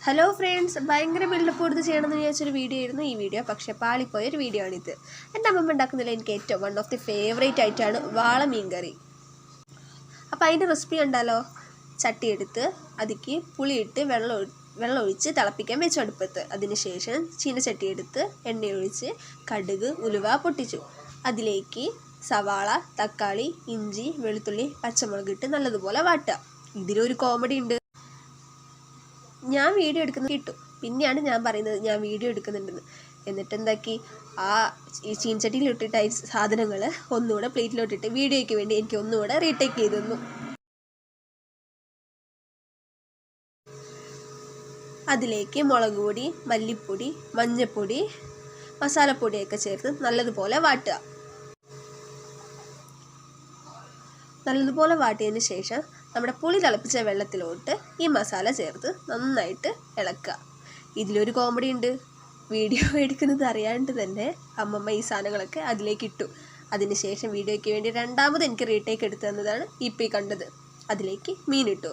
Hello friends, ഭയങ്കര build-up കൊടുത്ത് ചെയ്യണമെന്ന് വിചാരിച്ചൊരു വീഡിയോ ആയിരുന്നു ഈ വീഡിയോ. പക്ഷേ പാളിപ്പോയൊരു വീഡിയോ ആണിത്. എൻ്റെ അമ്മമ്മ ഉണ്ടാക്കുന്നതിൽ എനിക്ക് ഏറ്റവും വൺ ഓഫ് ദി ഫേവറേറ്റ് ആയിട്ടാണ് വാള മീൻ കറി. അപ്പോൾ അതിൻ്റെ റെസിപ്പി കണ്ടാലോ? ചട്ടി എടുത്ത് അതിക്ക് പുളിയിട്ട് വെള്ളം ഒഴിച്ച് തിളപ്പിക്കാൻ വെച്ചു അടുപ്പത്ത്. അതിനുശേഷം ചീനച്ചട്ടി എടുത്ത് എണ്ണയൊഴിച്ച് കടുക് ഉലുവ പൊട്ടിച്ചു. അതിലേക്ക് സവാള, തക്കാളി, ഇഞ്ചി, വെളുത്തുള്ളി, പച്ചമുളക് ഇട്ട് നല്ലതുപോലെ വാട്ടുക. ഇതിലൊരു കോമഡി ഉണ്ട്. ഞാൻ വീഡിയോ എടുക്കുന്നത് കിട്ടും, പിന്നെയാണ് ഞാൻ പറയുന്നത് ഞാൻ വീഡിയോ എടുക്കുന്നുണ്ടെന്ന്. എന്നിട്ട് എന്താക്കി, ഈ ചീൻചട്ടിയിലിട്ടിട്ട് ഈ സാധനങ്ങൾ ഒന്നുകൂടെ പ്ലേറ്റിലോട്ടിട്ട് വീഡിയോയ്ക്ക് വേണ്ടി എനിക്ക് ഒന്നുകൂടെ റീടേക്ക് ചെയ്ത് തന്നു. അതിലേക്ക് മുളക് പൊടി, മല്ലിപ്പൊടി, മഞ്ഞൾപ്പൊടി, മസാലപ്പൊടിയൊക്കെ ചേർത്ത് നല്ലതുപോലെ വാട്ടുക. നല്ലതുപോലെ വാട്ടിയതിന് ശേഷം നമ്മുടെ പുളി തിളപ്പിച്ച വെള്ളത്തിലോട്ട് ഈ മസാല ചേർത്ത് നന്നായിട്ട് ഇളക്കുക. ഇതിലൊരു കോമഡി ഉണ്ട്. വീഡിയോ എടുക്കുന്നത് അറിയാണ്ട് തന്നെ അമ്മമ്മ ഈ സാധനങ്ങളൊക്കെ അതിലേക്ക് ഇട്ടു. അതിനുശേഷം വീഡിയോയ്ക്ക് വേണ്ടി രണ്ടാമത് എനിക്ക് റീടേക്ക് എടുത്തു തന്നതാണ് ഇപ്പോൾ ഈ കണ്ടത്. അതിലേക്ക് മീനിട്ടു.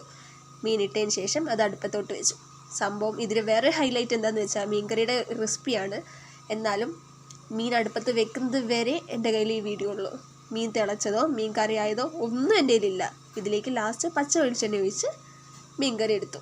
മീനിട്ടതിന് ശേഷം അത് അടുപ്പത്തോട്ട് വെച്ചു. സംഭവം ഇതിൽ വേറെ ഹൈലൈറ്റ് എന്താണെന്ന് വെച്ചാൽ മീൻകറിയുടെ റെസിപ്പിയാണ്. എന്നാലും മീൻ അടുപ്പത്ത് വെക്കുന്നത് വരെ എൻ്റെ കയ്യിൽ ഈ വീഡിയോ ഉള്ളൂ. മീൻ തിളച്ചതോ മീൻ കറി ആയതോ ഒന്നും എൻ്റെ കയ്യിലില്ല. ഇതിലേക്ക് ലാസ്റ്റ് പച്ച വെളിച്ചെണ്ണ ഒഴിച്ച് മീൻ കറി എടുത്തു.